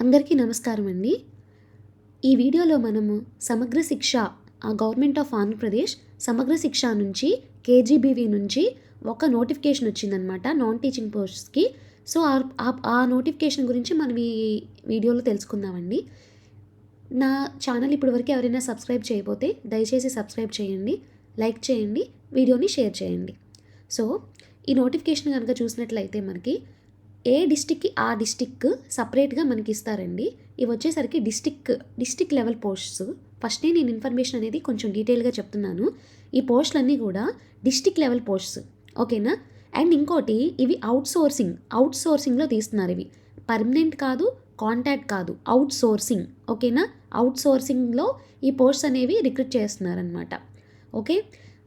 అందరికీ నమస్కారం అండి. ఈ వీడియోలో మనము సమగ్ర శిక్ష గవర్నమెంట్ ఆఫ్ ఆంధ్రప్రదేశ్ సమగ్ర శిక్ష నుంచి కేజీబీవీ నుంచి ఒక నోటిఫికేషన్ వచ్చిందనమాట నాన్ టీచింగ్ పోస్ట్స్కి. సో ఆ నోటిఫికేషన్ గురించి మనం ఈ వీడియోలో తెలుసుకుందామండి. నా ఛానల్ ఇప్పటివరకు ఎవరైనా సబ్స్క్రైబ్ చేయకపోతే దయచేసి సబ్స్క్రైబ్ చేయండి, లైక్ చేయండి, వీడియోని షేర్ చేయండి. సో ఈ నోటిఫికేషన్ కనుక చూసినట్లయితే మనకి ఏ డిస్టిక్కి ఆ డిస్టిక్ సపరేట్గా మనకి ఇస్తారండి. ఇవి వచ్చేసరికి డిస్టిక్ లెవెల్ పోస్ట్స్. ఫస్టే నేను ఇన్ఫర్మేషన్ అనేది కొంచెం డీటెయిల్గా చెప్తున్నాను. ఈ పోస్టులన్నీ కూడా డిస్టిక్ లెవెల్ పోస్ట్స్, ఓకేనా. అండ్ ఇంకోటి, ఇవి అవుట్సోర్సింగ్లో తీస్తున్నారు. ఇవి పర్మనెంట్ కాదు, కాంట్రాక్ట్ కాదు, అవుట్సోర్సింగ్, ఓకేనా. అవుట్సోర్సింగ్లో ఈ పోస్ట్స్ అనేవి రిక్రూట్ చేస్తున్నారనమాట. ఓకే.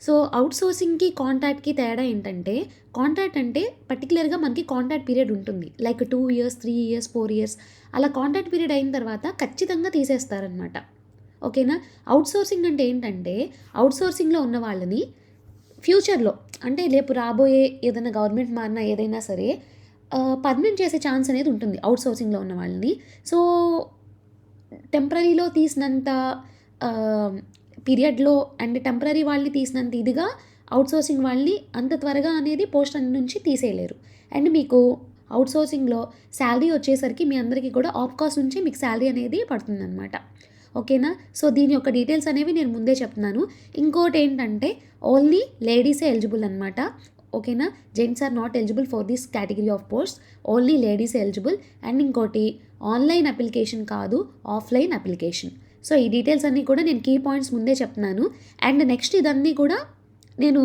సో అవుట్సోర్సింగ్కి కాంట్రాక్ట్కి తేడా ఏంటంటే, కాంట్రాక్ట్ అంటే పర్టికులర్గా మనకి కాంట్రాక్ట్ పీరియడ్ ఉంటుంది. లైక్ 2 ఇయర్స్, 3 ఇయర్స్, 4 ఇయర్స్ అలా కాంట్రాక్ట్ పీరియడ్ అయిన తర్వాత ఖచ్చితంగా తీసేస్తారనమాట, ఓకేనా. అవుట్సోర్సింగ్ అంటే ఏంటంటే, అవుట్సోర్సింగ్లో ఉన్న వాళ్ళని ఫ్యూచర్లో అంటే రేపు రాబోయే ఏదైనా గవర్నమెంట్ మారినా ఏదైనా సరే పర్మనెంట్ చేసే ఛాన్స్ అనేది ఉంటుంది అవుట్సోర్సింగ్లో ఉన్న వాళ్ళని. సో టెంపరరీలో తీసినంత పీరియడ్లో అండ్ టెంపరరీ వాళ్ళని తీసినంత ఇదిగా అవుట్సోర్సింగ్ వాళ్ళని అంత త్వరగా అనేది పోస్ట్ నుంచి తీసేయలేరు. అండ్ మీకు అవుట్సోర్సింగ్లో శాలరీ వచ్చేసరికి మీ అందరికీ కూడా ఆఫ్ కాస్ట్ నుంచి మీకు శాలరీ అనేది పడుతుందన్నమాట, ఓకేనా. సో దీని యొక్క డీటెయిల్స్ అనేవి నేను ముందే చెప్తున్నాను. ఇంకోటి ఏంటంటే, ఓన్లీ లేడీసే ఎలిజిబుల్ అనమాట, ఓకేనా. Gents are not eligible for this category of post, only లేడీసే ఎలిజిబుల్. అండ్ ఇంకోటి, ఆన్లైన్ అప్లికేషన్ కాదు, ఆఫ్లైన్ అప్లికేషన్. సో ఈ డీటెయిల్స్ అన్నీ కూడా నేను కీ పాయింట్స్ ముందే చెప్తున్నాను. అండ్ నెక్స్ట్ ఇదన్నీ కూడా నేను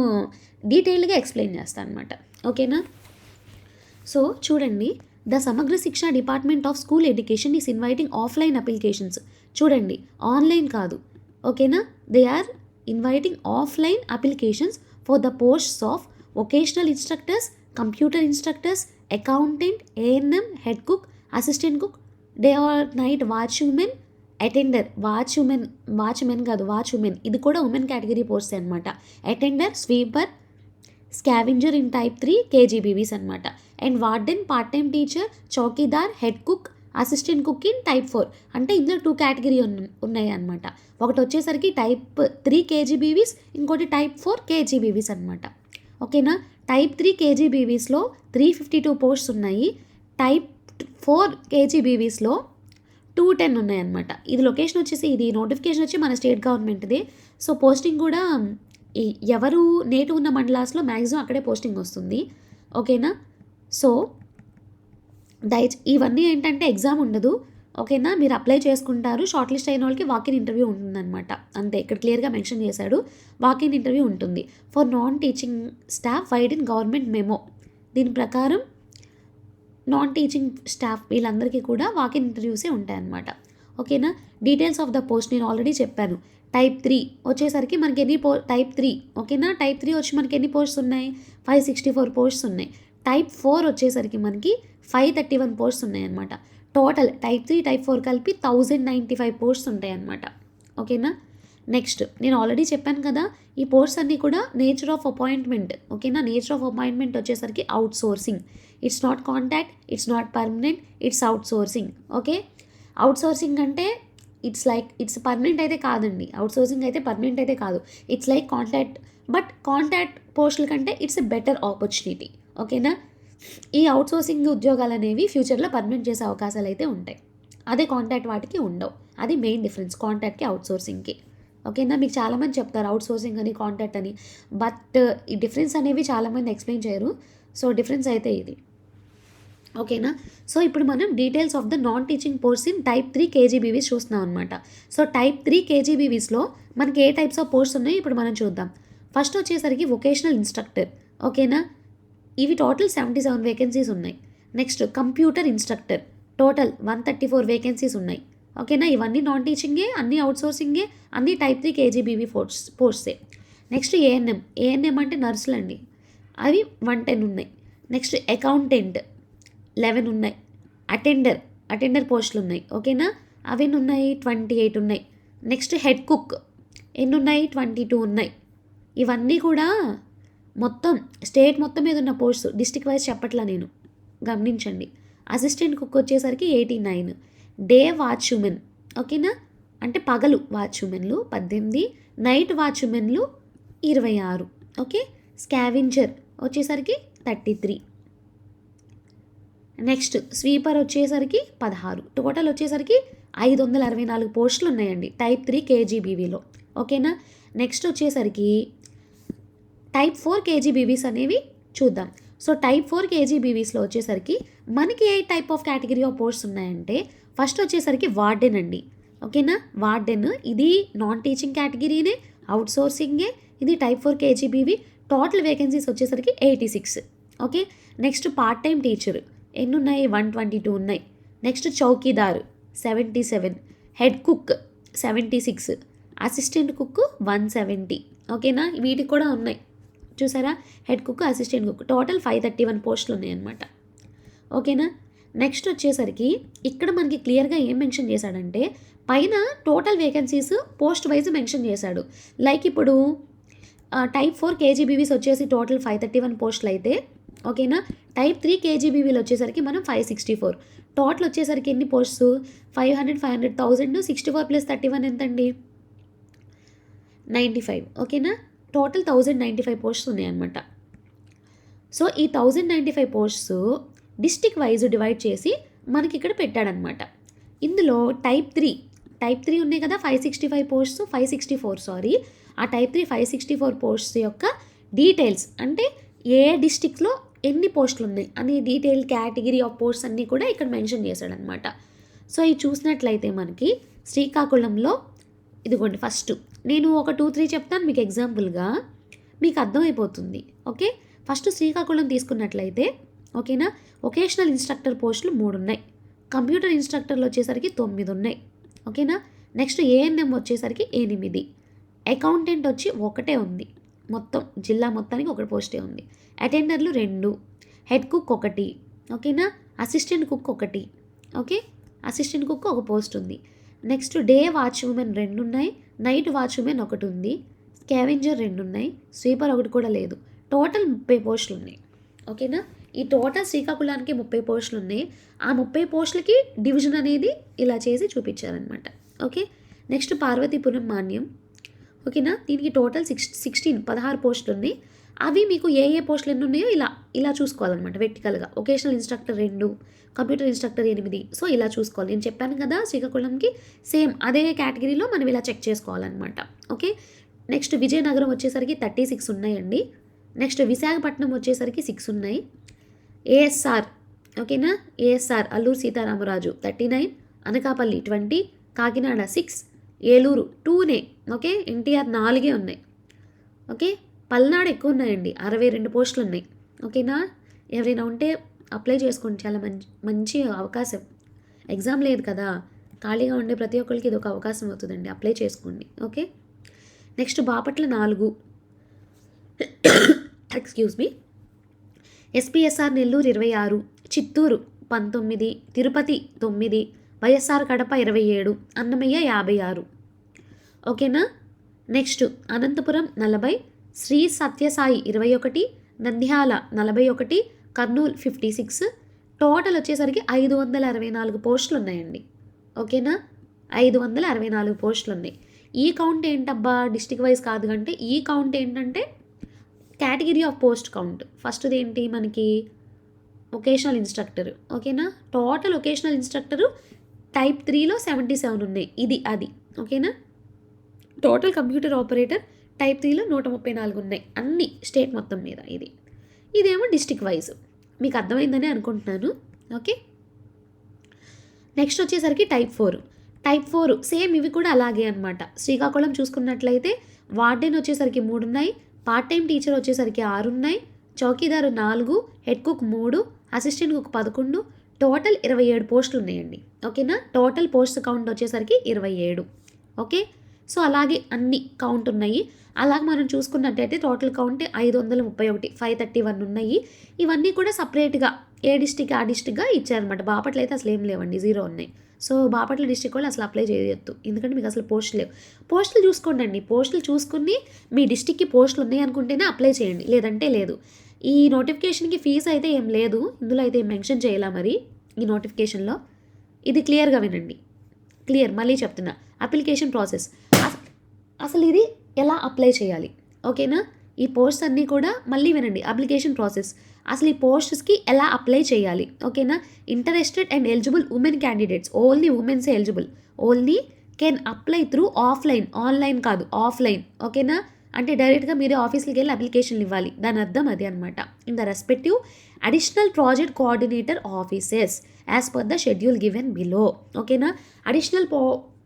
డీటెయిల్డ్గా ఎక్స్ప్లెయిన్ చేస్తాను అనమాట, ఓకేనా. సో చూడండి, the Samagra Shiksha department of school education is inviting offline applications. చూడండి, ఆన్లైన్ కాదు, ఓకేనా. They are inviting offline applications for the posts of vocational instructors, computer instructors, accountant, ANM, head cook, assistant cook, day or night watchman, attender, watchman కాదు, watchman, ఇది కూడా women category post అనమాట. Attender, sweeper, scavenger in type 3 KGBVs అనమాట. And warden, part time teacher, chowkidar, head cook, assistant cook in type 4. అంటే ఇందులో 2 category ఉన్నాయి అనమాట. ఒకటి వచ్చేసరికి టైప్ 3 కేజీబీవీస్, ఇంకోటి టైప్ 4 కేజీబీవీస్ అనమాట, ఓకేనా. టైప్ 3 కేజీబీవీస్లో 352 పోస్ట్స్ ఉన్నాయి. టైప్ 4 కేజీబీవీస్లో 210 ఉన్నాయన్నమాట. ఇది లొకేషన్ వచ్చేసి, ఇది నోటిఫికేషన్ వచ్చి మన స్టేట్ గవర్నమెంట్ది. సో పోస్టింగ్ కూడా ఎవరు నేటివ్ ఉన్న మండలాస్లో మ్యాక్సిమం అక్కడే పోస్టింగ్ వస్తుంది, ఓకేనా. సో ఇవన్నీ ఏంటంటే ఎగ్జామ్ ఉండదు, ఓకేనా. మీరు అప్లై చేసుకుంటారు, షార్ట్ లిస్ట్ అయిన వాళ్ళకి వాకిన్ ఇంటర్వ్యూ ఉంటుందన్నమాట. అంతే, ఇక్కడ క్లియర్గా మెన్షన్ చేశాడు, వాకిన్ ఇంటర్వ్యూ ఉంటుంది. For non teaching staff wide in government memo. దీని ప్రకారం నాన్ టీచింగ్ స్టాఫ్ వీళ్ళందరికీ కూడా వాకిన్ ఇంటర్వ్యూసే ఉంటాయన్నమాట, ఓకేనా. డీటెయిల్స్ ఆఫ్ ద పోస్ట్ నేను ఆల్రెడీ చెప్పాను. టైప్ 3 వచ్చేసరికి మనకి టైప్ 3, ఓకేనా. టైప్ 3 వచ్చి మనకి ఎన్ని పోస్ట్స్ ఉన్నాయి? 564 పోస్ట్స్ ఉన్నాయి. టైప్ 4 వచ్చేసరికి మనకి 531 పోస్ట్స్ ఉన్నాయన్నమాట. టోటల్ టైప్ 3 టైప్ 4 కలిపి 1095 పోస్ట్స్ ఉంటాయన్నమాట, ఓకేనా. నెక్స్ట్, నేను ఆల్రెడీ చెప్పాను కదా, ఈ పోస్ట్స్ అన్నీ కూడా నేచర్ ఆఫ్ అపాయింట్మెంట్, ఓకేనా. నేచర్ ఆఫ్ అపాయింట్మెంట్ వచ్చేసరికి outsourcing. It's not contract, it's not permanent, it's outsourcing, okay. Outsourcing అంటే ఇట్స్ పర్మనెంట్ అయితే కాదండి. అవుట్సోర్సింగ్ అయితే పర్మనెంట్ అయితే కాదు, it's like contract. But contract పోస్టుల కంటే ఇట్స్ ఎ బెటర్ ఆపర్చునిటీ, ఓకేనా. ఈ అవుట్సోర్సింగ్ ఉద్యోగాలు అనేవి ఫ్యూచర్లో పర్మనెంట్ చేసే అవకాశాలు అయితే ఉంటాయి. అదే కాంట్రాక్ట్ వాటికి ఉండవు. అది మెయిన్ డిఫరెన్స్ కాంట్రాక్ట్కి అవుట్సోర్సింగ్కి, ఓకేనా. మీకు చాలామంది చెప్తారు అవుట్సోర్సింగ్ అని, కాంట్రాక్ట్ అని, బట్ ఈ డిఫరెన్స్ అనేవి చాలామంది ఎక్స్ప్లెయిన్ చేయరు. సో డిఫరెన్స్ అయితే ఇది, ఓకేనా. సో ఇప్పుడు మనం details of the non teaching post in type 3 KGBVs చూస్తున్నాం అనమాట. సో టైప్ 3 కేజీబీవీస్లో మనకి ఏ టైప్స్ ఆఫ్ పోస్ట్స్ ఉన్నాయో ఇప్పుడు మనం చూద్దాం. ఫస్ట్ వచ్చేసరికి వొకేషనల్ ఇన్స్ట్రక్టర్, ఓకేనా. ఇవి టోటల్ 77 వేకెన్సీస్ ఉన్నాయి. Next computer instructor, total 134 vacancies ఉన్నాయి, ఓకేనా. ఇవన్నీ నాన్ టీచింగే, అన్నీ అవుట్సోర్సింగే, అన్నీ టైప్ 3 కేజీబీవీ పోస్ట్సే. నెక్స్ట్ ఏఎన్ఎం అంటే నర్సులు అండి, అవి 110 ఉన్నాయి. నెక్స్ట్ అకౌంటెంట్ 11 ఉన్నాయి. అటెండర్ పోస్టులు ఉన్నాయి, ఓకేనా. అవి ఎన్ని ఉన్నాయి? 28 ఉన్నాయి. నెక్స్ట్ హెడ్ కుక్ ఎన్ని ఉన్నాయి? 22 ఉన్నాయి. ఇవన్నీ కూడా మొత్తం స్టేట్ మొత్తం మీద ఉన్న పోస్ట్స్, డిస్ట్రిక్ట్ వైజ్ చెప్పట్లా నేను, గమనించండి. అసిస్టెంట్ కుక్ వచ్చేసరికి 89. డే వాచ్మెన్ ఓకేనా, అంటే పగలు వాచ్మెన్లు 18, నైట్ వాచ్మెన్లు 26. ఓకే, స్కావెంజర్ వచ్చేసరికి 33. నెక్స్ట్ స్వీపర్ వచ్చేసరికి 16. టోటల్ వచ్చేసరికి 564 పోస్టులు ఉన్నాయండి టైప్ 3 కేజీబీవీలో. ఓకేనా, నెక్స్ట్ వచ్చేసరికి టైప్ 4 కేజీబీవీస్ అనేవి చూద్దాం. సో టైప్ 4 కేజీబీవీస్లో వచ్చేసరికి మనకి ఏ type of category of posts ఉన్నాయంటే ఫస్ట్ వచ్చేసరికి వార్డెన్ అండి. ఓకేనా, వార్డెన్ ఇది నాన్ టీచింగ్ కేటగిరీనే, అవుట్ సోర్సింగే, ఇది టైప్ 4 కేజీబీవీ. టోటల్ వేకెన్సీస్ వచ్చేసరికి 86. Okay, next part time teacher ఎన్ని ఉన్నాయి, 122 ఉన్నాయి. Next chowkidar 77, head cook 76, assistant cook 170. ఓకేనా, వీటికి కూడా ఉన్నాయి చూసారా, head cook, assistant cook, total 531 పోస్టులు ఉన్నాయన్నమాట. ఓకేనా, నెక్స్ట్ వచ్చేసరికి ఇక్కడ మనకి క్లియర్గా ఏం మెన్షన్ చేశాడంటే పైన total vacancies post wise mention చేశాడు. లైక్ ఇప్పుడు టైప్ 4 కేజీబీవీస్ వచ్చేసి టోటల్ 531 పోస్టులు అయితే ఓకేనా, టైప్ 3 కేజీబీవీలు వచ్చేసరికి మనం 564. టోటల్ వచ్చేసరికి ఎన్ని పోస్ట్స్ 500, 1000, 64 + 31 ఎంతండి 95. ఓకేనా, టోటల్ 1095 పోస్ట్స్ ఉన్నాయన్నమాట. సో ఈ 1095 పోస్ట్స్ డిస్టిక్ వైజ్ డివైడ్ చేసి మనకి ఇక్కడ పెట్టాడనమాట. ఇందులో టైప్ 3 ఉన్నాయి కదా 565 పోస్ట్స్, 564 సారీ, ఆ టైప్ 3 564 పోస్ట్స్ యొక్క డీటెయిల్స్ అంటే ఏ డిస్టిక్లో ఎన్ని పోస్టులు ఉన్నాయి అనే డీటెయిల్ కేటగిరీ ఆఫ్ పోస్ట్స్ అన్నీ కూడా ఇక్కడ మెన్షన్ చేశాడనమాట. సో ఇది చూసినట్లయితే మనకి శ్రీకాకుళంలో ఇదిగోండి ఫస్ట్ నేను ఒక 2-3 చెప్తాను మీకు ఎగ్జాంపుల్గా మీకు అర్థమైపోతుంది. ఓకే, ఫస్ట్ శ్రీకాకుళం తీసుకున్నట్లయితే ఓకేనా, వొకేషనల్ ఇన్స్ట్రక్టర్ పోస్టులు 3 ఉన్నాయి, కంప్యూటర్ ఇన్స్ట్రక్టర్లు వచ్చేసరికి 9 ఉన్నాయి. ఓకేనా, నెక్స్ట్ ఏఎన్ఎం వచ్చేసరికి 8, అకౌంటెంట్ వచ్చి 1 ఉంది, మొత్తం జిల్లా మొత్తానికి 1 పోస్టే ఉంది. అటెండర్లు 2, హెడ్ కుక్ 1, ఓకేనా, assistant cook 1, okay, assistant cook 1 post ఉంది. నెక్స్ట్ డే వాచ్మెన్ 2 ఉన్నాయి, నైట్ వాచ్మెన్ 1 ఉంది, స్కావెంజర్ 2 ఉన్నాయి, స్వీపర్ 1 కూడా లేదు. టోటల్ 30 పోస్టులు ఉన్నాయి. ఓకేనా, ఈ టోటల్ శ్రీకాకుళానికి 30 పోస్టులు ఉన్నాయి. ఆ 30 పోస్టులకి డివిజన్ అనేది ఇలా చేసి చూపించారనమాట. Okay, next Parvathipuram Manyam. ఓకేనా, దీనికి టోటల్ 16 పోస్టులు ఉన్నాయి. అవి మీకు ఏ పోస్టులు ఎన్ని ఉన్నాయో ఇలా చూసుకోవాలన్నమాట వెర్టికల్గా. Vocational instructor 2, computer instructor 8. So ఇలా చూసుకోవాలి. నేను చెప్పాను కదా శ్రీకాకుళంకి సేమ్ అదే కేటగిరీలో మనం ఇలా చెక్ చేసుకోవాలన్నమాట. ఓకే, నెక్స్ట్ విజయనగరం వచ్చేసరికి 36 ఉన్నాయండి. నెక్స్ట్ విశాఖపట్నం వచ్చేసరికి 6 ఉన్నాయి. ఏఎస్ఆర్ ఓకేనా, ఏఎస్ఆర్ అల్లూరు సీతారామరాజు 39, అనకాపల్లి 20, కాకినాడ 6, ఏలూరు 2నే. ఓకే, ఎన్టీఆర్ 4 ఉన్నాయి. ఓకే, పల్నాడు ఎక్కువ ఉన్నాయండి, 62 పోస్టులు ఉన్నాయి. ఓకేనా, ఎవరైనా ఉంటే అప్లై చేసుకోండి, చాలా మంచి అవకాశం. ఎగ్జామ్ లేదు కదా, ఖాళీగా ఉండే ప్రతి ఒక్కరికి ఇది ఒక అవకాశం అవుతుందండి, అప్లై చేసుకోండి. Okay, next Bapatla 4, excuse me, SPSR Nellore 26, Chittoor 19, Tirupati 9, YSR Kadapa 27, Annamayya 56. ఓకేనా, నెక్స్ట్ అనంతపురం 40, శ్రీ సత్యసాయి 21, నంద్యాల 41, కర్నూలు 56. టోటల్ వచ్చేసరికి 564 పోస్టులు ఉన్నాయండి. ఓకేనా, 564 పోస్టులు ఉన్నాయి. ఈ కౌంట్ ఏంటబ్బా డిస్టిక్ వైజ్ కాదు అంటే ఈ కౌంట్ ఏంటంటే కేటగిరీ ఆఫ్ పోస్ట్ కౌంట్. ఫస్ట్ది ఏంటి మనకి వొకేషనల్ ఇన్స్ట్రక్టర్. ఓకేనా, టోటల్ వొకేషనల్ ఇన్స్ట్రక్టరు టైప్ 3లో 77 ఉన్నాయి, ఇది అది. ఓకేనా, టోటల్ కంప్యూటర్ ఆపరేటర్ టైప్ 3లో 134 ఉన్నాయి, అన్ని స్టేట్ మొత్తం మీద. ఇదేమో డిస్టిక్ వైజ్. మీకు అర్థమైందని అనుకుంటున్నాను. ఓకే, నెక్స్ట్ వచ్చేసరికి టైప్ 4 సేమ్ ఇవి కూడా అలాగే అనమాట. శ్రీకాకుళం చూసుకున్నట్లయితే వార్డెన్ వచ్చేసరికి 3 ఉన్నాయి, పార్ట్ టైం టీచర్ వచ్చేసరికి 6 ఉన్నాయి, chowkidar 4, head cook 3, assistant cook 11, total 27 పోస్టులు ఉన్నాయండి. ఓకేనా, టోటల్ పోస్ట్ కౌంట్ వచ్చేసరికి 27. ఓకే, సో అలాగే అన్ని కౌంట్ ఉన్నాయి. అలాగే మనం చూసుకున్నట్టయితే టోటల్ కౌంట్ 531, 531 ఉన్నాయి. ఇవన్నీ కూడా సపరేట్గా ఏ డిస్టిక్ ఆ డిస్టిక్గా ఇచ్చారనమాట. బాపట్ల అయితే అసలు ఏం లేవండి, 0 ఉన్నాయి. సో బాపట్ల డిస్టిక్ వాళ్ళు అసలు అప్లై చేయొద్దు, ఎందుకంటే మీకు అసలు పోస్టులు లేవు. పోస్టులు చూసుకోండి, పోస్టులు చూసుకుని మీ డిస్టిక్కి పోస్టులు ఉన్నాయి అనుకుంటేనే అప్లై చేయండి, లేదంటే లేదు. ఈ నోటిఫికేషన్కి ఫీజు అయితే ఏం లేదు, ఇందులో అయితే మెన్షన్ చేయాలా మరి ఈ నోటిఫికేషన్లో. ఇది క్లియర్గా వినండి. మళ్ళీ చెప్తున్నా. Application process. అసలు ఇది ఎలా అప్లై చేయాలి, ఓకేనా? ఈ పోస్ట్స్ అన్నీ కూడా మళ్ళీ వినండి. అప్లికేషన్ ప్రాసెస్, అసలు ఈ పోస్ట్స్కి ఎలా అప్లై చేయాలి, ఓకేనా? Interested and eligible women candidates, only ఉమెన్సే eligible, only can apply through offline, online కాదు, ఆఫ్లైన్, ఓకేనా? అంటే డైరెక్ట్గా మీరే ఆఫీస్కి వెళ్ళి అప్లికేషన్లు ఇవ్వాలి, దాని అర్థం అది అనమాట. In the respective additional project coordinator offices as per the schedule given below, ఓకేనా? అడిషనల్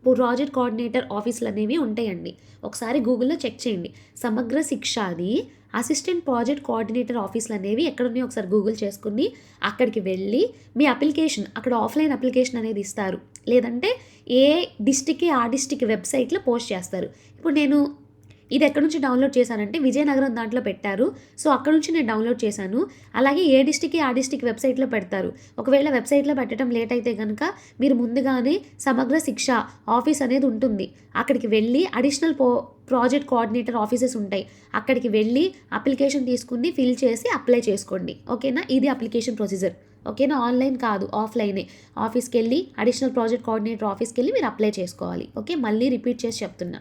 ప్రాజెక్ట్ కోఆర్డినేటర్ ఆఫీసులు అనేవి ఉంటాయండి. ఒకసారి గూగుల్లో చెక్ చేయండి. సమగ్ర శిక్షాది అసిస్టెంట్ ప్రాజెక్ట్ కోఆర్డినేటర్ ఆఫీసులు అనేవి ఎక్కడున్నాయో ఒకసారి గూగుల్ చేసుకుని అక్కడికి వెళ్ళి మీ అప్లికేషన్, అక్కడ ఆఫ్లైన్ అప్లికేషన్ అనేది ఇస్తారు, లేదంటే ఏ డిస్టిక్కి ఆ డిస్టిక్ వెబ్సైట్లో పోస్ట్ చేస్తారు. ఇప్పుడు నేను ఇది ఎక్కడి నుంచి డౌన్లోడ్ చేశానంటే విజయనగరం దాంట్లో పెట్టారు, సో అక్కడ నుంచి నేను డౌన్లోడ్ చేశాను. అలాగే ఏ డిస్టిక్కి ఆ డిస్టిక్ వెబ్సైట్లో పెడతారు. ఒకవేళ వెబ్సైట్లో పెట్టడం లేట్ అయితే కనుక మీరు ముందుగానే సమగ్ర శిక్ష ఆఫీస్ అనేది ఉంటుంది, అక్కడికి వెళ్ళి అడిషనల్ ప్రాజెక్ట్ కోఆర్డినేటర్ ఆఫీసెస్ ఉంటాయి, అక్కడికి వెళ్ళి అప్లికేషన్ తీసుకుని ఫిల్ చేసి అప్లై చేసుకోండి, ఓకేనా? ఇది అప్లికేషన్ ప్రొసీజర్, ఓకేనా? ఆన్లైన్ కాదు, ఆఫ్లైనే. ఆఫీస్కి వెళ్ళి అడిషనల్ ప్రాజెక్ట్ కోఆర్డినేటర్ ఆఫీస్కి వెళ్ళి మీరు అప్లై చేసుకోవాలి, ఓకే? మళ్ళీ రిపీట్ చేసి చెప్తున్నా.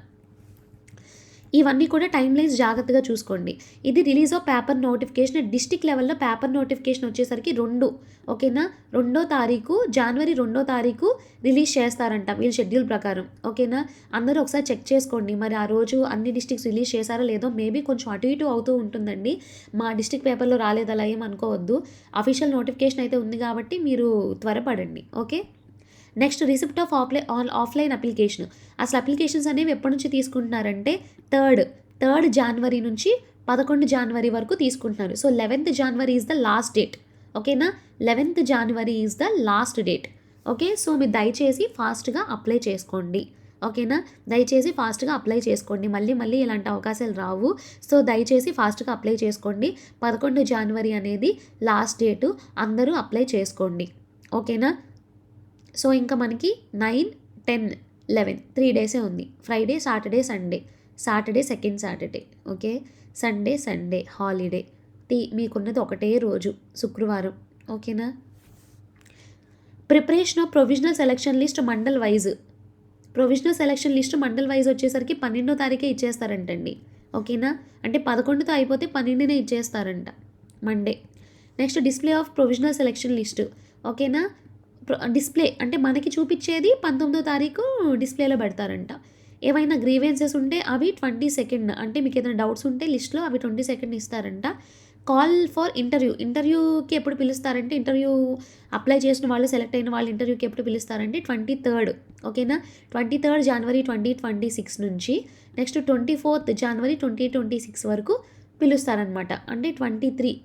ఇవన్నీ కూడా టైం లైన్స్ జాగ్రత్తగా చూసుకోండి. ఇది release of paper notification district లెవెల్లో పేపర్ నోటిఫికేషన్ వచ్చేసరికి 2, ఓకేనా? 2వ తారీఖు, జనవరి 2వ తారీఖు రిలీజ్ చేస్తారంట వీళ్ళ షెడ్యూల్ ప్రకారం, ఓకేనా? అందరూ ఒకసారి చెక్ చేసుకోండి. మరి ఆ రోజు అన్ని డిస్టిక్స్ రిలీజ్ చేశారో లేదో, మేబీ కొంచెం అటు ఇటు అవుతూ ఉంటుందండి. మా డిస్టిక్ పేపర్లో రాలేదు అలా ఏం అనుకోవద్దు. అఫీషియల్ నోటిఫికేషన్ అయితే ఉంది కాబట్టి మీరు త్వరపడండి, okay? Next receipt of offline application. అసలు అప్లికేషన్స్ అనేవి ఎప్పటి నుంచి తీసుకుంటున్నారంటే 3 జనవరి నుంచి 11 జనవరి వరకు తీసుకుంటున్నారు. So 11th January is the last date, ఓకేనా? 11th January is the last date, okay? So మీరు దయచేసి ఫాస్ట్గా అప్లై చేసుకోండి, ఓకేనా? దయచేసి ఫాస్ట్గా అప్లై చేసుకోండి. మళ్ళీ ఇలాంటి అవకాశాలు రావు. సో దయచేసి ఫాస్ట్గా అప్లై చేసుకోండి. 11 జనవరి అనేది లాస్ట్ డేటు, అందరూ అప్లై చేసుకోండి, ఓకేనా? సో ఇంకా మనకి 9, 10, 11 3 డేసే ఉంది. Friday, Saturday, Sunday, Saturday second Saturday, okay? Sunday holiday, మీకున్నది ఒకటే రోజు శుక్రవారం, ఓకేనా? Preparation of provisional selection list mandal wise. Provisional selection list mandal wise వచ్చేసరికి 12వ తారీఖే ఇచ్చేస్తారంటండి, ఓకేనా? అంటే 11తో అయిపోతే 12నే ఇచ్చేస్తారంట, Monday. Next display of provisional selection list, ఓకేనా? డిస్ప్లే అంటే మనకి చూపించేది 19వ తారీఖు డిస్ప్లేలో పెడతారంట. ఏవైనా గ్రీవెన్సెస్ ఉంటే అవి 22nd, అంటే మీకు ఏదైనా డౌట్స్ ఉంటే లిస్ట్లో అవి 22nd ఇస్తారంట. కాల్ ఫర్ ఇంటర్వ్యూకి ఎప్పుడు పిలుస్తారంటే, ఇంటర్వ్యూ అప్లై చేసిన వాళ్ళు, సెలెక్ట్ అయిన వాళ్ళు ఇంటర్వ్యూకి ఎప్పుడు పిలుస్తారంటే 23rd, ఓకేనా? 23rd జనవరి 2026 నుంచి నెక్స్ట్ 24th జనవరి 2026 వరకు పిలుస్తారనమాట. అంటే 23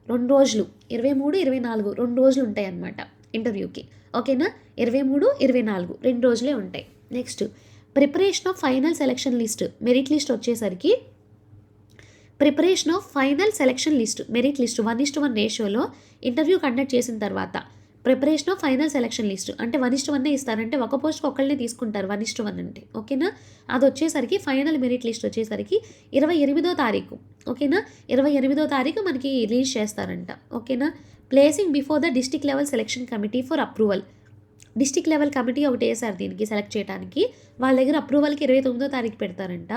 2 రోజులు, 23, 24 2 రోజులు ఉంటాయి అన్నమాట ఇంటర్వ్యూకి, ఓకేనా? 23, 24 2 రోజులే ఉంటాయి. Next preparation of final selection list, merit list వచ్చేసరికి preparation of final selection list, merit list 1:1 రేషియోలో ఇంటర్వ్యూ కండక్ట్ చేసిన తర్వాత preparation of final selection list అంటే 1:1 ఇస్తారంటే ఒక పోస్ట్కి ఒకళ్ళనే తీసుకుంటారు 1:1 అంటే, ఓకేనా? అది వచ్చేసరికి ఫైనల్ మెరిట్ లిస్ట్ వచ్చేసరికి 28వ తారీఖు, ఓకేనా? 28వ తారీఖు మనకి రిలీజ్ చేస్తారంట, ఓకేనా? Placing before the district level selection committee for approval. District level committee ఒకటి వేసారు దీనికి సెలెక్ట్ చేయడానికి, వాళ్ళ దగ్గర అప్రూవల్కి 29వ తారీఖు పెడతారంట.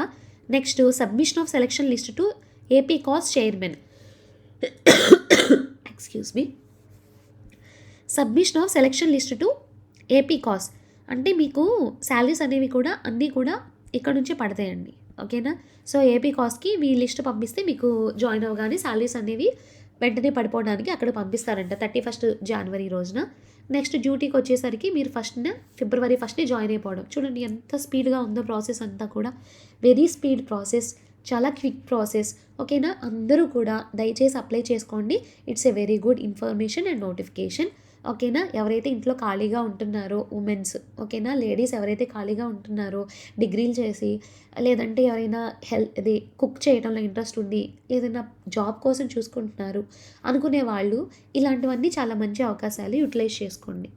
Next submission of selection list to AP cos chairman, excuse me, submission of selection list to AP cos అంటే మీకు శాలరీస్ అనేవి కూడా అన్నీ కూడా ఇక్కడ నుంచే పడతాయండి, ఓకేనా? సో ఏపీ కాస్కి మీ లిస్ట్ పంపిస్తే మీకు జాయిన్ అవ్వగానే శాలరీస్ అనేవి వెంటనే పడిపోవడానికి అక్కడ పంపిస్తారంట 31st జనవరి రోజున. నెక్స్ట్ డ్యూటీకి వచ్చేసరికి మీరు ఫిబ్రవరి 1st జాయిన్ అయిపోవడం. చూడండి ఎంత స్పీడ్గా ఉందో ప్రాసెస్ అంతా కూడా, వెరీ స్పీడ్ ప్రాసెస్, చాలా క్విక్ ప్రాసెస్, ఓకేనా? అందరూ కూడా దయచేసి అప్లై చేసుకోండి. It's a very good information and notification, ఓకేనా? ఎవరైతే ఇంట్లో ఖాళీగా ఉంటున్నారో ఉమెన్స్, ఓకేనా? లేడీస్ ఎవరైతే ఖాళీగా ఉంటున్నారో డిగ్రీలు చేసి, లేదంటే ఎవరైనా ఇది కుక్ చేయడంలో ఇంట్రెస్ట్ ఉంది, ఏదైనా జాబ్ కోసం చూసుకుంటున్నారు అనుకునే వాళ్ళు ఇలాంటివన్నీ చాలా మంచి అవకాశాలు యూటిలైజ్ చేసుకోండి.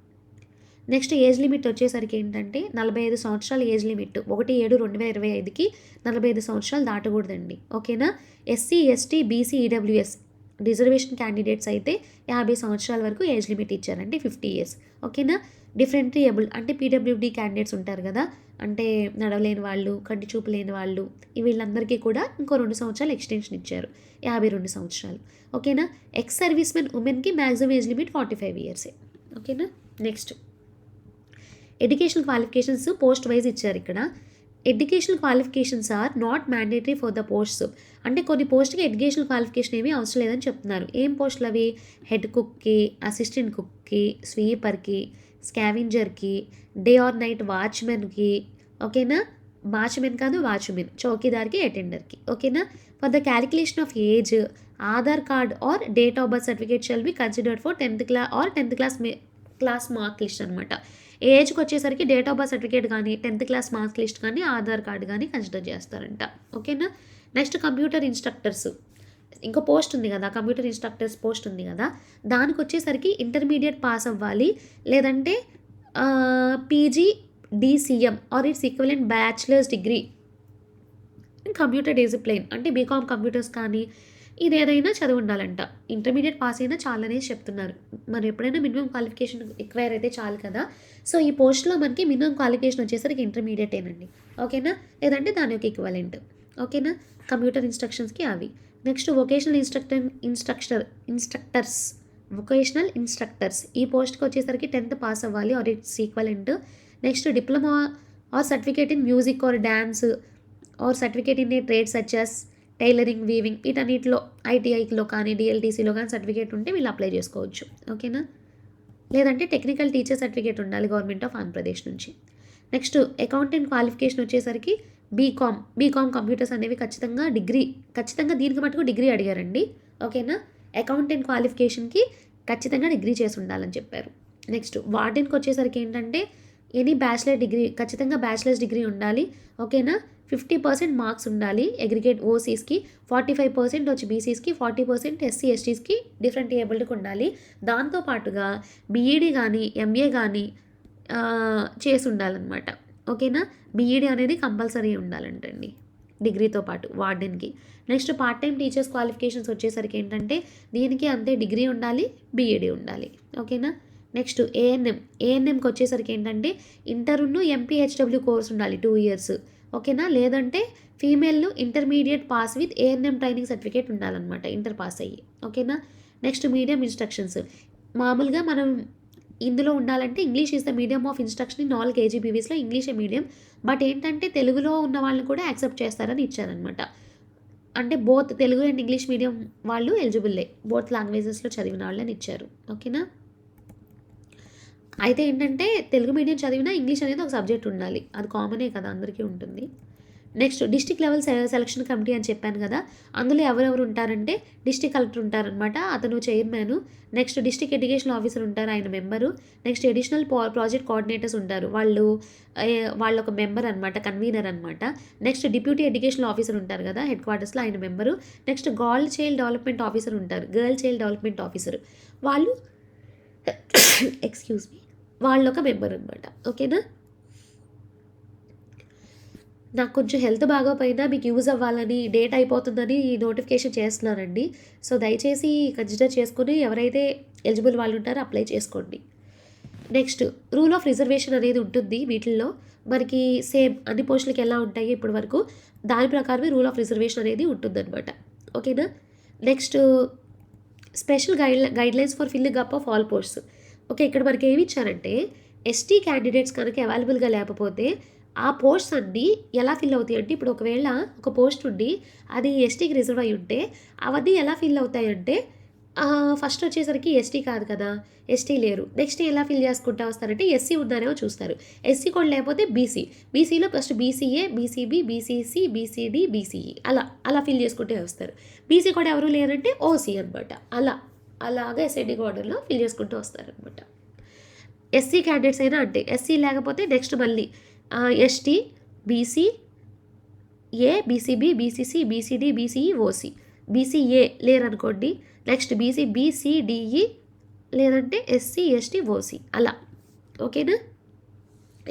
నెక్స్ట్ ఏజ్ లిమిట్ వచ్చేసరికి ఏంటంటే 45 సంవత్సరాల ఏజ్ లిమిట్, 1/7/2025కి 45 సంవత్సరాలు దాటకూడదండి, ఓకేనా? SC, ST, BC, EWS reservation candidates అయితే 50 సంవత్సరాల వరకు ఏజ్ లిమిట్ ఇచ్చారంటే 50 years, ఓకేనా? డిఫరెంట్లీ ఏబుల్డ్ అంటే పీడబ్ల్యూడీ క్యాండిడేట్స్ ఉంటారు కదా, అంటే నడవలేని వాళ్ళు, కంటి చూపు లేని వాళ్ళు, వీళ్ళందరికీ కూడా ఇంకో 2 సంవత్సరాలు ఎక్స్టెన్షన్ ఇచ్చారు, 52 సంవత్సరాలు. ఓకేనా. ఎక్స్ సర్వీస్ మెన్ ఉమెన్కి మ్యాక్సిమం ఏజ్ లిమిట్ 45 ఇయర్సే. ఓకేనా. Next education qualifications post wise ఇచ్చారు ఇక్కడ. Educational qualifications are not mandatory for the posts. అంటే కొన్ని పోస్ట్కి ఎడ్యుకేషనల్ క్వాలిఫికేషన్ ఏమీ అవసరం లేదని చెప్తున్నారు. ఏం పోస్టులు అవి? హెడ్ కుక్కి, అసిస్టెంట్ కుక్కి, స్వీపర్కి, స్కావెంజర్కి, డే ఆర్ నైట్ వాచ్మెన్కి. ఓకేనా. వాచ్మెన్ కాదు, వాచ్మెన్, చౌకీదార్కి, అటెండర్కి. ఓకేనా. For the calculation of age, Aadhaar card or date of birth certificate shall be considered for 10th class or 10th class mark list అనమాట. ఏజ్కి వచ్చేసరికి డేట్ ఆఫ్ బర్త్ సర్టిఫికేట్ కానీ, 10th క్లాస్ మార్క్ లిస్ట్ కానీ, Aadhaar card కానీ consider చేస్తారంట. ఓకేనా. Next computer instructors, ఇంకో post ఉంది కదా, కంప్యూటర్ ఇన్స్ట్రక్టర్స్ పోస్ట్ ఉంది కదా, దానికి వచ్చేసరికి ఇంటర్మీడియట్ పాస్ అవ్వాలి, లేదంటే PG DCM or its equivalent bachelor's degree in computer discipline, అంటే బీకామ్ కంప్యూటర్స్ కానీ ఇది ఏదైనా చదివి ఉండాలంట. ఇంటర్మీడియట్ పాస్ అయినా చాలనే చెప్తున్నారు. మరి ఎప్పుడైనా మినిమం క్వాలిఫికేషన్ ఎక్వైర్ అయితే చాలు కదా. సో ఈ పోస్ట్లో మనకి మినిమం క్వాలిఫికేషన్ వచ్చేసరికి ఇంటర్మీడియటేనండి. ఓకేనా. లేదంటే దాని యొక్క ఈక్వలెంట్. ఓకేనా. కంప్యూటర్ ఇన్స్ట్రక్షన్స్కి అవి. నెక్స్ట్ వొకేషనల్ ఇన్స్ట్రక్టర్స్ ఈ పోస్ట్కి వచ్చేసరికి 10th పాస్ అవ్వాలి or its equivalent. Next diploma or certificate in music or dance or certificate in a trade such as tailoring, weaving, వీటన్నిటిలో ఐటీఐలో కానీ డిఎల్టీసీలో కానీ సర్టిఫికేట్ ఉంటే వీళ్ళు అప్లై చేసుకోవచ్చు. ఓకేనా. లేదంటే టెక్నికల్ టీచర్ సర్టిఫికేట్ ఉండాలి గవర్నమెంట్ ఆఫ్ ఆంధ్రప్రదేశ్ నుంచి. నెక్స్ట్ అకౌంటెంట్ క్వాలిఫికేషన్ వచ్చేసరికి బీకామ్ కంప్యూటర్స్ అనేవి ఖచ్చితంగా దీనికి మటుకు డిగ్రీ అడిగారండి. ఓకేనా. అకౌంటెంట్ క్వాలిఫికేషన్కి ఖచ్చితంగా డిగ్రీ చేసి ఉండాలని చెప్పారు. నెక్స్ట్ వార్డెన్కి వచ్చేసరికి ఏంటంటే ఎనీ ఖచ్చితంగా బ్యాచిలర్స్ డిగ్రీ ఉండాలి. ఓకేనా. 50% మార్క్స్ ఉండాలి అగ్రిగేట్ ఓసీస్కి, 45% వచ్చి బీసీస్కి, 40% ఎస్సీ ఎస్టీస్కి, డిఫరెంట్ ఏబుల్డ్కి ఉండాలి. దాంతోపాటుగా బీఈడీ కానీ ఎంఏ కానీ చేసి ఉండాలన్నమాట. ఓకేనా. బీఈడీ అనేది కంపల్సరీ ఉండాలంటండి డిగ్రీతో పాటు వార్డెన్కి. Next part time teachers qualifications వచ్చేసరికి ఏంటంటే దీనికి అంతే డిగ్రీ ఉండాలి, బీఈడీ ఉండాలి. ఓకేనా. నెక్స్ట్ ఏఎన్ఎంకి వచ్చేసరికి ఏంటంటే ఇంటర్ను ఎంపీహెచ్డబ్ల్యూ కోర్స్ ఉండాలి 2 years. ఓకేనా. లేదంటే female intermediate pass with ANM training certificate ఉండాలన్నమాట, ఇంటర్ పాస్ అయ్యి. ఓకేనా. నెక్స్ట్ మీడియం ఇన్స్ట్రక్షన్స్, మామూలుగా మనం ఇందులో ఉండాలంటే English is the medium of instruction in all కేజీబీవీస్లో ఇంగ్లీషే మీడియం. బట్ ఏంటంటే తెలుగులో ఉన్న వాళ్ళని కూడా యాక్సెప్ట్ చేస్తారని ఇచ్చారనమాట. అంటే both Telugu and English medium వాళ్ళు ఎలిజిబుల్లే, బోత్ లాంగ్వేజెస్లో చదివిన వాళ్ళని ఇచ్చారు. ఓకేనా. అయితే ఏంటంటే తెలుగు మీడియం చదివినా ఇంగ్లీష్ అనేది ఒక సబ్జెక్ట్ ఉండాలి, అది కామనే కదా, అందరికీ ఉంటుంది. Next district level selection committee అని చెప్పాను కదా, అందులో ఎవరెవరు ఉంటారంటే డిస్ట్రిక్ట్ కలెక్టర్ ఉంటారనమాట, అతను chairman. Next district education officer ఉంటారు, ఆయన member. Next additional project coordinators ఉంటారు, వాళ్ళు ఒక మెంబర్ అనమాట, కన్వీనర్ అనమాట. నెక్స్ట్ డిప్యూటీ ఎడ్యుకేషన్ ఆఫీసర్ ఉంటారు కదా హెడ్ క్వార్టర్స్లో, ఆయన member. Next girl child development officer వాళ్ళు ఎక్స్క్యూజ్ మీ, వాళ్ళొక మెంబర్ అనమాట. ఓకేనా. నాకు కొంచెం హెల్త్ బాగోపోయినా మీకు యూజ్ అవ్వాలని, డేట్ అయిపోతుందని నోటిఫికేషన్ చేస్తున్నానండి. సో దయచేసి కన్సిడర్ చేసుకుని ఎవరైతే ఎలిజిబుల్ వాళ్ళు ఉంటారో అప్లై చేసుకోండి. నెక్స్ట్ రూల్ ఆఫ్ రిజర్వేషన్ అనేది ఉంటుంది వీటిల్లో, మనకి సేమ్ అన్ని పోస్టులకి ఎలా ఉంటాయి ఇప్పటి వరకు, దాని ప్రకారమే రూల్ ఆఫ్ రిజర్వేషన్ అనేది ఉంటుందన్నమాట. ఓకేనా. Next special guidelines for filling up of all posts. Okay, ఇక్కడ మనకి ఏమి ఇచ్చారంటే ఎస్టీ క్యాండిడేట్స్ కనుక అవైలబుల్గా లేకపోతే ఆ పోస్ట్స్ అన్నీ ఎలా ఫిల్ అవుతాయి అంటే, ఇప్పుడు ఒకవేళ ఒక పోస్ట్ ఉండి అది ఎస్టీకి రిజర్వ్ అయి ఉంటే అవన్నీ ఎలా ఫిల్ అవుతాయి అంటే, ఫస్ట్ వచ్చేసరికి ఎస్టీ కాదు కదా, ఎస్టీ లేరు, నెక్స్ట్ ఎలా ఫిల్ చేసుకుంటా వస్తారంటే ఎస్సీ ఉన్నారేమో చూస్తారు, ఎస్సీ కూడా లేకపోతే బీసీలో first BCA, BCB, BCC, BCD, BCE అలా ఫిల్ చేసుకుంటే వస్తారు. బీసీ కూడా ఎవరు లేరంటే ఓసీ అనమాట. అలాగా ఎస్ఐడి ఆర్డర్లో ఫిల్ చేసుకుంటూ వస్తారనమాట. ఎస్సీ క్యాండిడేట్స్ అయినా అంటే, ఎస్సీ లేకపోతే నెక్స్ట్ మళ్ళీ ST, BC, A, BCB, BCC, BCD, BCE, OC. BCA లేరనుకోండి, నెక్స్ట్ బీసీడీఈ, లేదంటే ఎస్సీ, ఎస్టీ, ఓసీ అలా. ఓకేనా.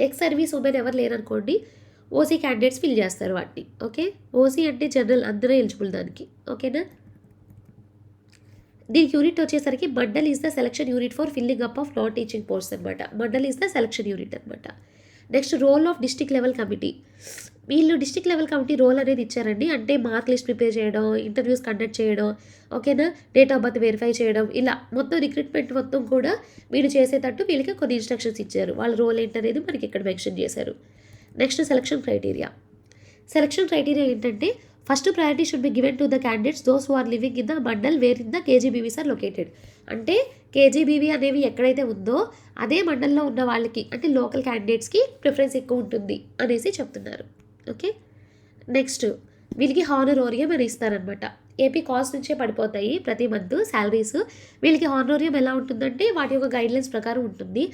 ఎక్స్ సర్వీస్ ఉమెన్ ఎవరు లేరనుకోండి, ఓసీ క్యాండిడేట్స్ ఫిల్ చేస్తారు వాటిని. ఓకే. ఓసీ అంటే జనరల్, అందరూ ఎలిజిబుల్ దానికి. ఓకేనా. దీనికి యూనిట్ వచ్చేసరికి mandal is the selection unit for filling up of non teaching post అనమాట. Mandal is the selection unit అనమాట. Next role of district level committee. వీళ్ళు డిస్ట్రిక్ట్ లెవెల్ కమిటీ రోల్ అనేది ఇచ్చారండి. అంటే మార్క్ లిస్ట్ ప్రిపేర్ చేయడం, ఇంటర్వ్యూస్ కండక్ట్ చేయడం, ఓకేనా, డేట్ ఆఫ్ బర్త్ వెరిఫై చేయడం, ఇలా మొత్తం రిక్రూట్మెంట్ మొత్తం కూడా వీళ్ళు చేసేటట్టు వీళ్ళకి కొన్ని ఇన్స్ట్రక్షన్స్ ఇచ్చారు. వాళ్ళ రోల్ ఏంటనేది మనకి ఇక్కడ మెన్షన్ చేశారు. Next selection criteria. Selection criteria ఏంటంటే first priority should be given to the candidates those who are living in the mandal where in the KGBVs are located. అంటే కేజీబీవీ అనేవి ఎక్కడైతే ఉందో అదే మండల్లో ఉన్న వాళ్ళకి, అంటే లోకల్ క్యాండిడేట్స్కి ప్రిఫరెన్స్ ఎక్కువ ఉంటుంది అనేసి చెప్తున్నారు. ఓకే, నెక్స్ట్ వీళ్ళకి హానరోరియం అని ఇస్తారనమాట. ఏపీ కాస్ట్ నుంచే పడిపోతాయి ప్రతి మంత్ శాలరీస్. వీళ్ళకి హానరోరియం ఎలా ఉంటుందంటే వాటి యొక్క గైడ్లైన్స్ ప్రకారం ఉంటుంది.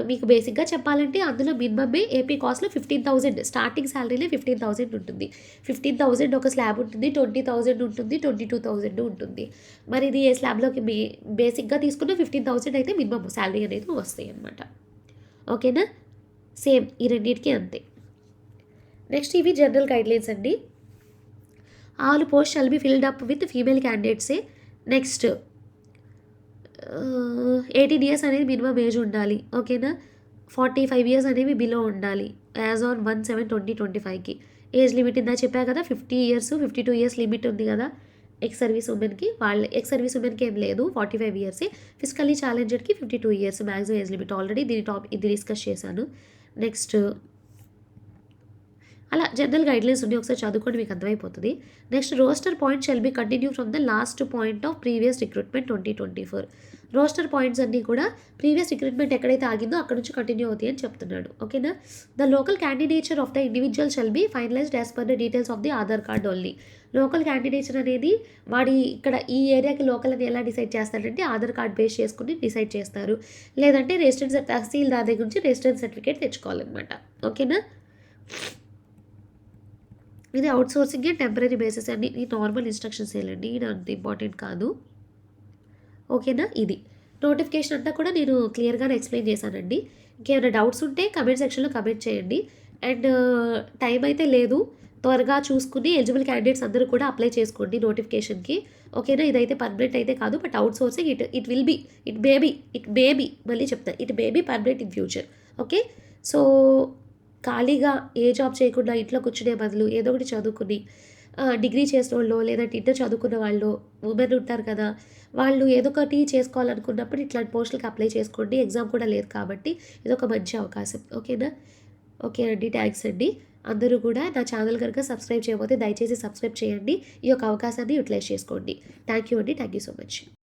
మీకు బేసిక్గా చెప్పాలంటే అందులో మినిమమే ఏపీ కాస్ట్లో 15,000 స్టార్టింగ్ శాలరీలే 15,000 ఉంటుంది. 15,000 ఒక స్లాబ్ ఉంటుంది, 20,000 ఉంటుంది, 22,000 ఉంటుంది. మరి ఇది ఏ స్లాబ్లోకి బేసిక్గా తీసుకున్న 15,000 అయితే మినిమం శాలరీ అనేది వస్తాయి అన్నమాట. ఓకేనా, సేమ్ ఈ రెండింటికి అంతే. నెక్స్ట్ ఇవి జనరల్ గైడ్లైన్స్ అండి. All post shall be filled up with female క్యాండిడేట్సే. నెక్స్ట్ 18 ఇయర్స్ అనేది మినిమం ఏజ్ ఉండాలి. ఓకేనా, 45 ఇయర్స్ అనేవి బిలో ఉండాలి యాజ్ ఆన్ 1/7/2025కి. ఏజ్ లిమిట్ ఇందా చెప్పా కదా, 50 ఇయర్స్ 52 ఇయర్స్ లిమిట్ ఉంది కదా ఎక్స్ సర్వీస్ ఉమెన్కి. ఎక్స్ సర్వీస్ ఉమెన్కి ఏం లేదు, 45 ఇయర్స్ే. ఫిజికల్లీ ఛాలెంజ్డ్కి 52 years maximum age limit. Already ఇది డిస్కస్ చేశాను. నెక్స్ట్ అలా జనరల్ గైడ్లైన్స్ ఉండి ఒకసారి చదువుకోండి, మీకు అర్థమైపోతుంది. Next roster point shall be continue from the last point of previous recruitment 2024. Roster points అన్నీ కూడా ప్రీవియస్ రిక్రూట్మెంట్ ఎక్కడైతే ఆగిందో అక్కడ నుంచి కంటిన్యూ అవుతాయి అని చెప్తున్నాడు. ఓకేనా, the local candidature of the individual shall be finalised as per the details of the Aadhaar card only. Local candidature అనేది వాడి ఇక్కడ ఈ ఏరియాకి లోకల్ అని ఎలా డిసైడ్ చేస్తారంటే ఆధార్ కార్డ్ బేస్ చేసుకుని డిసైడ్ చేస్తారు. లేదంటే రెసిడెన్స్ తహసీల్దార్ దగ్గర నుంచి రెసిడెన్స్ సర్టిఫికేట్ తెచ్చుకోవాలన్నమాట. ఓకేనా, ఇది అవుట్సోర్సింగ్ టెంపరీ బేసిస్ అండి. ఈ నార్మల్ ఇన్స్ట్రక్షన్స్ వేయాలండి, ఇది అంత ఇంపార్టెంట్ కాదు. ఓకేనా, ఇది నోటిఫికేషన్ అంతా కూడా నేను క్లియర్గానే ఎక్స్ప్లెయిన్ చేశానండి. ఇంకేమైనా డౌట్స్ ఉంటే కమెంట్ సెక్షన్లో కమెంట్ చేయండి. అండ్ టైం అయితే లేదు, త్వరగా చూసుకుని ఎలిజిబుల్ క్యాండిడేట్స్ అందరూ కూడా అప్లై చేసుకోండి నోటిఫికేషన్కి. ఓకేనా, ఇదైతే పర్మనెంట్ అయితే కాదు, but outsourcing it will be, it may be మళ్ళీ చెప్తాను, it may be permanent in future. Okay, so ఖాళీగా ఏ జాబ్ చేయకుండా ఇంట్లో కూర్చునే బదులు ఏదో ఒకటి చదువుకుని డిగ్రీ చేసిన వాళ్ళు లేదంటే ఇంటర్ చదువుకున్న వాళ్ళు ఉమెన్ ఉంటారు కదా, వాళ్ళు ఏదో ఒకటి చేసుకోవాలనుకున్నప్పుడు ఇట్లాంటి పోస్టులకు అప్లై చేసుకోండి. ఎగ్జామ్ కూడా లేదు కాబట్టి ఇదొక మంచి అవకాశం. ఓకేనా, ఓకే అండి, థ్యాంక్స్ అండి. అందరూ కూడా నా ఛానల్ కనుక సబ్స్క్రైబ్ చేయకపోతే దయచేసి సబ్స్క్రైబ్ చేయండి. ఈ యొక్క అవకాశాన్ని యూటిలైజ్ చేసుకోండి. థ్యాంక్ యూ అండి, థ్యాంక్ యూ సో మచ్.